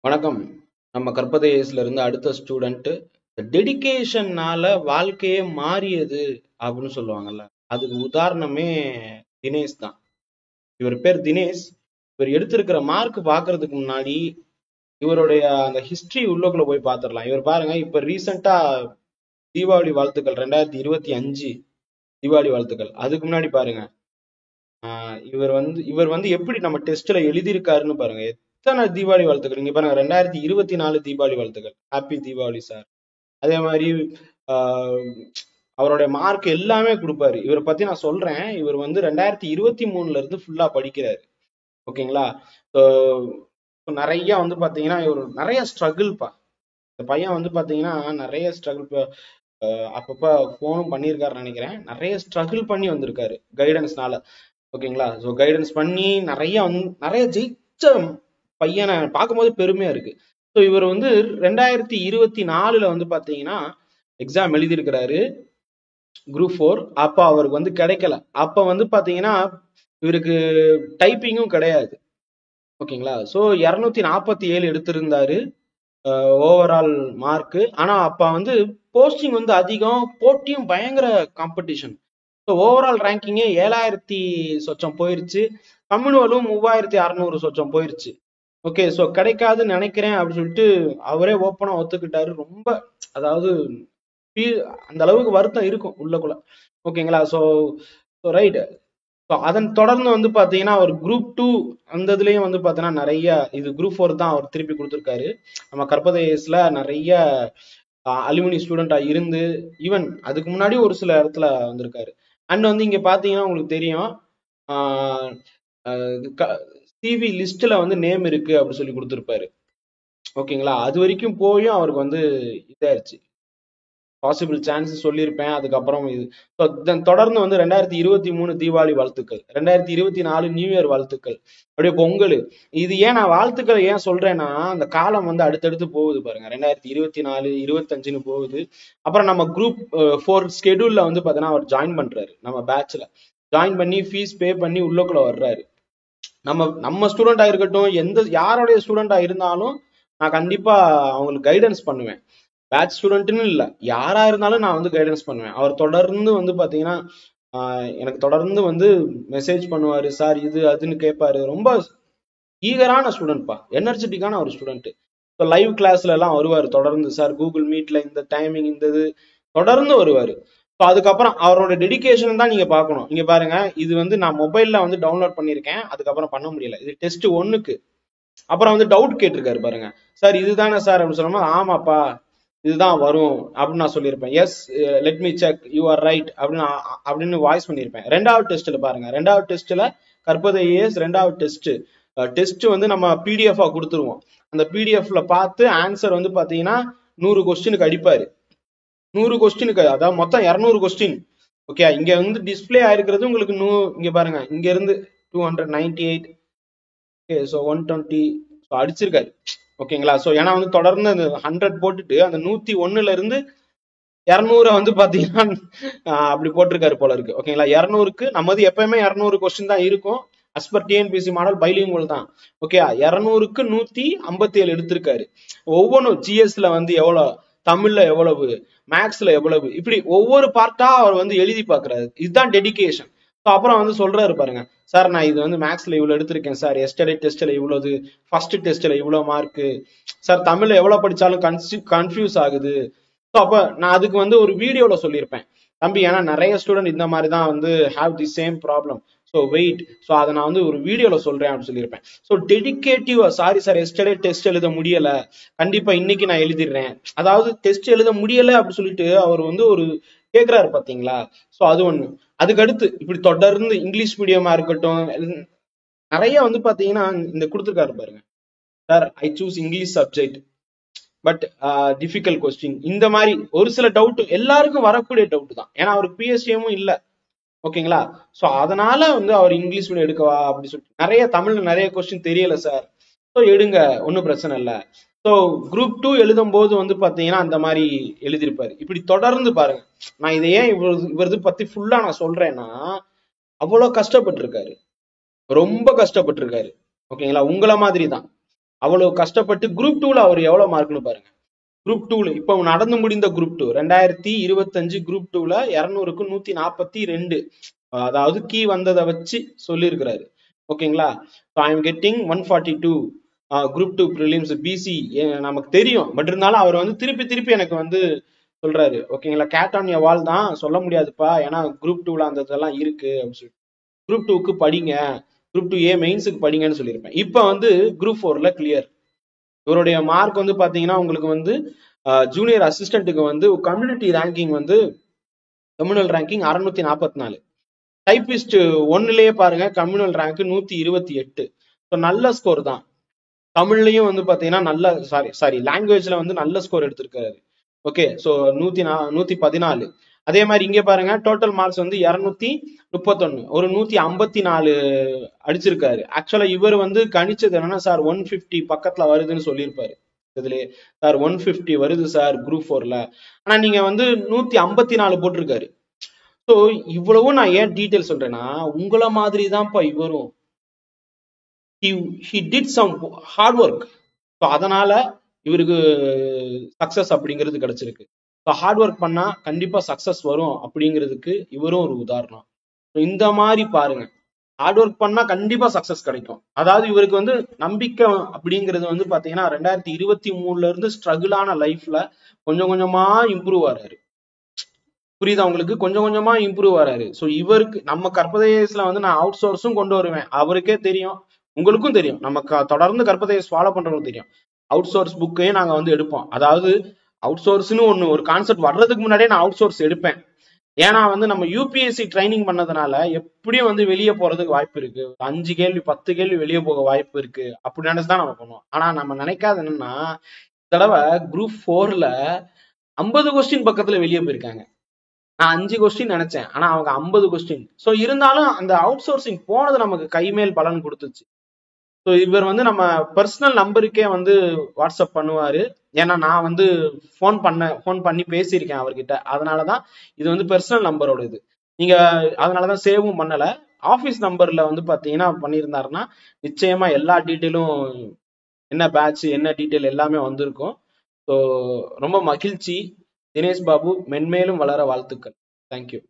வணக்கம். நம்ம கற்பதேசில இருந்து அடுத்த ஸ்டூடெண்ட் டெடிகேஷன்னால வாழ்க்கையே மாறியது அப்படின்னு சொல்லுவாங்கல்ல. அதுக்கு உதாரணமே தினேஷ் தான். இவர் பேர் தினேஷ். இவர் எடுத்திருக்கிற மார்க் பாக்குறதுக்கு முன்னாடி இவருடைய அந்த ஹிஸ்டரி உள்ளுக்குள்ள போய் பாத்திரலாம். இவர் பாருங்க, இப்ப ரீசெண்டா தீபாவளி வாழ்த்துக்கள் 2025 தீபாவளி வாழ்த்துக்கள். அதுக்கு முன்னாடி பாருங்க, இவர் வந்து எப்படி நம்ம டெஸ்ட்ல எழுதியிருக்காருன்னு பாருங்க. எத்தனை தீபாவளி வாழ்த்துக்கள் இங்க பாருங்க. 2024 தீபாவளி வாழ்த்துக்கள். Happy Deepavali sir. அதே மாதிரி ஆஹ் அவருடைய மார்க் எல்லாமே கொடுப்பாரு. இவரை பத்தி நான் சொல்றேன். இவர் வந்து 2023 இருந்து ஃபுல்லா படிக்கிறாரு. ஓகேங்களா? நிறைய வந்து பாத்தீங்கன்னா இவர் நிறைய ஸ்ட்ரகிள்ப்பா. இந்த பையன் வந்து பாத்தீங்கன்னா நிறைய ஸ்ட்ரகிள். அப்பப்ப போனும் பண்ணியிருக்காருன்னு நினைக்கிறேன். நிறைய ஸ்ட்ரகிள் பண்ணி வந்திருக்காரு கைடன்ஸ்னால. ஓகேங்களா? ஸோ கைடன்ஸ் பண்ணி நிறைய ஜெயிச்ச பையனை பார்க்கும்போது பெருமையா இருக்கு. ஸோ இவர் வந்து 2024 வந்து பாத்தீங்கன்னா எக்ஸாம் எழுதியிருக்கிறாரு, குரூப் 4. அப்ப அவருக்கு வந்து கிடைக்கல. அப்ப வந்து பாத்தீங்கன்னா இவருக்கு டைப்பிங்கும் கிடையாது. ஓகேங்களா? ஸோ 247 எடுத்திருந்தாரு ஓவரால் மார்க். ஆனா அப்ப வந்து போஸ்டிங் வந்து அதிகம், போட்டியும் பயங்கர காம்படிஷன். ஸோ ஓவரால் ரேங்கிங்கே 7000 சொச்சம் போயிருச்சு. கம்யூனலும் 3600 சொச்சம் போயிருச்சு. ஓகே, ஸோ கிடைக்காதுன்னு நினைக்கிறேன் அப்படின்னு சொல்லிட்டு அவரே ஓப்பனா ஒத்துக்கிட்டாரு. ரொம்ப, அதாவது அந்த அளவுக்கு வருத்தம் இருக்கும் உள்ளக்குள்ள. ஓகேங்களா? So right. ஸோ அதன் தொடர்ந்து வந்து பாத்தீங்கன்னா அவர் குரூப் 2 அந்த இதுலயும் வந்து பாத்தீங்கன்னா நிறைய, இது குரூப் 4 தான் அவர் திருப்பி கொடுத்துருக்காரு. நம்ம கற்பதேசில நிறைய அலுமினி ஸ்டூடெண்டா இருந்து ஈவன் அதுக்கு முன்னாடி ஒரு சில இடத்துல வந்திருக்காரு. அண்ட் வந்து இங்க பாத்தீங்கன்னா உங்களுக்கு தெரியும், சிவி லிஸ்ட்ல வந்து நேம் இருக்கு அப்படி சொல்லி கொடுத்துருப்பாரு. ஓகேங்களா? அது வரைக்கும் போயும் அவருக்கு வந்து இதாயிருச்சு. பாசிபிள் சான்ஸ் சொல்லியிருப்பேன். அதுக்கப்புறம் இது தொடர்ந்து வந்து 2023 தீபாவளி வாழ்த்துக்கள், 2024 நியூ இயர் வாழ்த்துக்கள், அப்படியே பொங்கல். இது ஏன் நான் வாழ்த்துக்கள் ஏன் சொல்றேன்னா, அந்த காலம் வந்து அடுத்தடுத்து போகுது பாருங்க. 2024 25ன்னு போகுது. அப்புறம் நம்ம குரூப் 4 ஸ்கெடியூல்ல வந்து பாத்தீங்கன்னா அவர் ஜாயின் பண்றாரு. நம்ம பேட்ச்ல ஜாயின் பண்ணி ஃபீஸ் பே பண்ணி உள்ளக்குள்ள வர்றாரு. நம்ம ஸ்டூடெண்டா இருக்கட்டும், யாருடைய ஸ்டூடெண்டா இருந்தாலும் நான் கண்டிப்பா அவங்களுக்கு கைடன்ஸ் பண்ணுவேன். பேட்ச் ஸ்டூடெண்ட்னு இல்லை, யாரா இருந்தாலும் நான் வந்து கைடன்ஸ் பண்ணுவேன். அவர் தொடர்ந்து வந்து பாத்தீங்கன்னா எனக்கு தொடர்ந்து வந்து மெசேஜ் பண்ணுவாரு, சார் இது அதுன்னு கேட்பாரு. ரொம்ப ஈகரான ஸ்டூடெண்ட்பா, எனர்ஜெட்டிக்கான ஒரு ஸ்டூடெண்ட். இப்போ லைவ் கிளாஸ்ல எல்லாம் வருவாரு தொடர்ந்து. சார் கூகுள் மீட்ல இந்த டைமிங் இந்த இது தொடர்ந்து வருவாரு. ஸோ அதுக்கப்புறம் அவரோட டெடிகேஷன் தான் நீங்க பார்க்கணும். இங்க பாருங்க, இது வந்து நான் மொபைல்ல வந்து டவுன்லோட் பண்ணியிருக்கேன். அதுக்கப்புறம் பண்ண முடியல. இது டெஸ்ட் 1க்கு. அப்புறம் வந்து டவுட் கேட்டிருக்காரு பாருங்க. சார் இதுதானே சார் அப்படின்னு சொன்னோமா, ஆமாப்பா இதுதான் வரும் அப்படின்னு நான் சொல்லியிருப்பேன். Yes, let me check, you are right அப்படின்னு வாய்ஸ் பண்ணியிருப்பேன். 2வது டெஸ்ட்ல பாருங்க. 2வது டெஸ்ட்ல கற்பதேஸ் 2வது டெஸ்ட் வந்து நம்ம பிடிஎஃப் கொடுத்துருவோம். அந்த பிடிஎஃப்ல பார்த்து ஆன்சர் வந்து பாத்தீங்கன்னா 100 கொஸ்டினுக்கு அடிப்பாரு. 100 கொஸ்டினுக்கு, அதாவது மொத்தம் 200 கொஸ்டின். ஓகே, இங்க வந்து டிஸ்பிளே ஆயிருக்கிறது உங்களுக்கு இங்க பாருங்க, இங்க இருந்து 298. ஓகே, ஸோ 120 அடிச்சிருக்காரு. ஓகேங்களா? ஸோ ஏன்னா வந்து தொடர்ந்து அந்த 100 போட்டுட்டு அந்த 101ல இருந்து 200 வந்து பாத்தீங்கன்னா அப்படி போட்டிருக்காரு போல இருக்கு. ஓகேங்களா? 200க்கு நம்மது எப்பயுமே 200 கொஸ்டின் தான் இருக்கும். அஸ்பர் டிஎன்பிசி மாடல் பைலிங்குவல் தான். ஓகே, 200க்கு 157 எடுத்திருக்காரு. ஒவ்வொன்றும் ஜிஎஸ்ல வந்து எவ்வளவு, தமிழ்ல எவ்வளவு, மேக்ஸ்ல எவ்வளவு, இப்படி ஒவ்வொரு பார்ட்டா அவர் வந்து எழுதி பாக்குறாரு. இதுதான் டெடிகேஷன். அப்புறம் வந்து சொல்றாரு பாருங்க, சார் நான் இது வந்து மேக்ஸ்ல இவ்வளவு எடுத்திருக்கேன் சார், எஸ்டர்டே டெஸ்ட்ல இவ்வளவு, ஃபர்ஸ்ட் டெஸ்ட்ல இவ்வளவு மார்க் சார், தமிழ்ல எவ்வளவு படிச்சாலும் கன்ஃபியூஸ் ஆகுது. அப்ப நான் அதுக்கு வந்து ஒரு வீடியோல சொல்லியிருப்பேன் தம்பி, ஏன்னா நிறைய ஸ்டூடெண்ட் இந்த மாதிரி தான் வந்து have the same problem. So wait, so அதை நான் வந்து ஒரு வீடியோல சொல்றேன் அப்படின்னு சொல்லியிருப்பேன். ஸோ டெடிகேட்டிவா, சாரி சார் எஸ்டர்டே டெஸ்ட் எழுத முடியல, கண்டிப்பா இன்னைக்கு நான் எழுதிடுறேன். அதாவது டெஸ்ட் எழுத முடியல அப்படின்னு சொல்லிட்டு அவர் வந்து ஒரு கேட்கிறாரு பாத்தீங்களா? ஸோ அது ஒண்ணு. அதுக்கு அடுத்து இப்படி தொடர்ந்து இங்கிலீஷ் மீடியமா இருக்கட்டும், நிறைய வந்து பாத்தீங்கன்னா இந்த கொடுத்துருக்காரு பாருங்க. Sir I choose English subject but difficult question. இந்த மாதிரி ஒரு சில டவுட் எல்லாருக்கும் வரக்கூடிய டவுட் தான். ஏன்னா அவருக்கு பிஎஸ்டிஎமும் இல்லை. ஓகேங்களா? ஸோ அதனால வந்து அவர் இங்கிலீஷ் மீடியம் எடுக்கவா அப்படி சொல்லிட்டு நிறைய தமிழ்ல நிறைய கொஸ்டின் தெரியல சார், ஸோ எடுங்க, ஒன்றும் பிரச்சனை இல்லை. ஸோ குரூப் 2 எழுதும் போது வந்து பாத்தீங்கன்னா அந்த மாதிரி எழுதியிருப்பாரு. இப்படி தொடர்ந்து பாருங்க. நான் இதை ஏன் இவரது பத்தி ஃபுல்லா நான் சொல்றேன்னா, அவ்வளவு கஷ்டப்பட்டிருக்காரு, ரொம்ப கஷ்டப்பட்டிருக்காரு. ஓகேங்களா? உங்களை மாதிரி தான். அவ்வளவு கஷ்டப்பட்டு குரூப் 2ல அவர் எவ்வளவு மார்க்னு பாருங்க. குரூப் 2ல இப்ப நடந்து முடிந்த குரூப் 2 2025 குரூப் 2ல 200க்கு 142, அதாவது கீ வந்ததை வச்சு சொல்லியிருக்கிறாரு. ஓகேங்களா. I am getting 142 group 2 prelims BC நமக்கு தெரியும். பட் இருந்தாலும் அவர் வந்து திருப்பி திருப்பி எனக்கு வந்து சொல்றாரு. ஓகேங்களா. கேட் ஆன் எ வால் தான், சொல்ல முடியாதுப்பா, ஏன்னா குரூப் 2ல அந்த இதெல்லாம் இருக்கு அப்படின்னு சொல்லி. குரூப் 2க்கு படிங்க, குரூப் 2A மெயின்ஸுக்கு படிங்கன்னு சொல்லியிருப்பேன். இப்ப வந்து குரூப் 4ல கிளியர். இவருடைய மார்க் வந்து பாத்தீங்கன்னா உங்களுக்கு வந்து ஜூனியர் அசிஸ்டன்ட்டுக்கு வந்து கம்யூனிட்டி ரேங்கிங் வந்து கம்யூனல் ரேங்கிங் 644. டைபிஸ்ட் 1லயே பாருங்க கம்யூனல் ரேங்க் 128. ஸோ நல்ல ஸ்கோர் தான். தமிழ்லயும் வந்து பாத்தீங்கன்னா நல்ல சாரி லாங்குவேஜ்ல வந்து நல்ல ஸ்கோர் எடுத்திருக்காரு. ஓகே. ஸோ 114. அதே மாதிரி இங்க பாருங்க டோட்டல் மார்க்ஸ் வந்து 231, ஒரு 154 அடிச்சிருக்காரு. ஆக்சுவலா இவர் வந்து கணிச்சது என்னன்னா, சார் 150 பக்கத்துல வருதுன்னு சொல்லியிருப்பாரு. இதுலயே சார் 150 வருது சார் குரூப் 4ல, ஆனா நீங்க வந்து 154 போட்டிருக்காரு. ஸோ இவ்வளவும் நான் ஏன் டீட்டெயில் சொல்றேன்னா, உங்களை மாதிரி தான்ப்பா இவரும். he did some hard work. So அதனால இவருக்கு சக்சஸ் அப்படிங்கிறது கிடைச்சிருக்கு. ஸோ ஹார்ட் ஒர்க் பண்ணா கண்டிப்பா சக்சஸ் வரும் அப்படிங்கிறதுக்கு இவரும் ஒரு உதாரணம். இந்த மாதிரி பாருங்க, ஹார்ட் ஒர்க் பண்ணா கண்டிப்பா சக்சஸ் கிடைக்கும். அதாவது இவருக்கு வந்து நம்பிக்கை அப்படிங்கிறது வந்து பாத்தீங்கன்னா 2023ல இருந்து ஸ்ட்ரகிளான லைஃப்ல கொஞ்சம் கொஞ்சமா இம்ப்ரூவ் ஆறாரு. புரியுதா உங்களுக்கு? கொஞ்சம் கொஞ்சமா இம்ப்ரூவ் ஆறாரு. ஸோ இவருக்கு நம்ம கற்பதேசல வந்து நான் அவுட் சோர்ஸும் கொண்டு வருவேன். அவருக்கே தெரியும், உங்களுக்கும் தெரியும், நம்ம தொடர்ந்து கற்பதேஸ் ஃபாலோ பண்றவங்களுக்கு தெரியும். அவுட் சோர்ஸ் புக்கையும் நாங்க வந்து எடுப்போம். அதாவது அவுட் சோர்ஸ்னு ஒரு கான்செப்ட் வர்றதுக்கு முன்னாடியே நான் அவுட் சோர்ஸ் எடுப்பேன். ஏன்னா வந்து நம்ம யூபிஎஸ்சி ட்ரைனிங் பண்ணதுனால எப்படியும் வந்து வெளியே போறதுக்கு வாய்ப்பு இருக்கு. 5 கேள்வி 10 கேள்வி வெளியே போக வாய்ப்பு இருக்கு. அப்படி நினைச்சுதான் நம்ம பண்ணுவோம். ஆனா நம்ம நினைக்காத என்னன்னா, தடவை குரூப் 4ல 50 கொஸ்டின் பக்கத்துல வெளியே போயிருக்காங்க. நான் 5 கொஸ்டின் நினைச்சேன், ஆனா அவங்க 50 கொஸ்டின். ஸோ இருந்தாலும் அந்த அவுட் சோர்சிங் போனது நமக்கு கைமேல் பலன் கொடுத்துச்சு. ஸோ இவர் வந்து நம்ம பர்சனல் நம்பருக்கே வந்து வாட்ஸ்அப் பண்ணுவாரு. ஏன்னா நான் வந்து ஃபோன் பண்ணி பேசியிருக்கேன் அவர்கிட்ட. அதனாலதான் இது வந்து பர்சனல் நம்பரோட இது. நீங்க அதனாலதான் சேவும் பண்ணல. ஆபீஸ் நம்பர்ல வந்து பாத்தீங்கன்னா பண்ணியிருந்தாருன்னா நிச்சயமா எல்லா டீட்டெயிலும், என்ன பேட்ச் என்ன டீட்டெயில் எல்லாமே வந்திருக்கும். ஸோ ரொம்ப மகிழ்ச்சி. தினேஷ் பாபு மென்மேலும் வளர வாழ்த்துக்கள். தேங்க்யூ.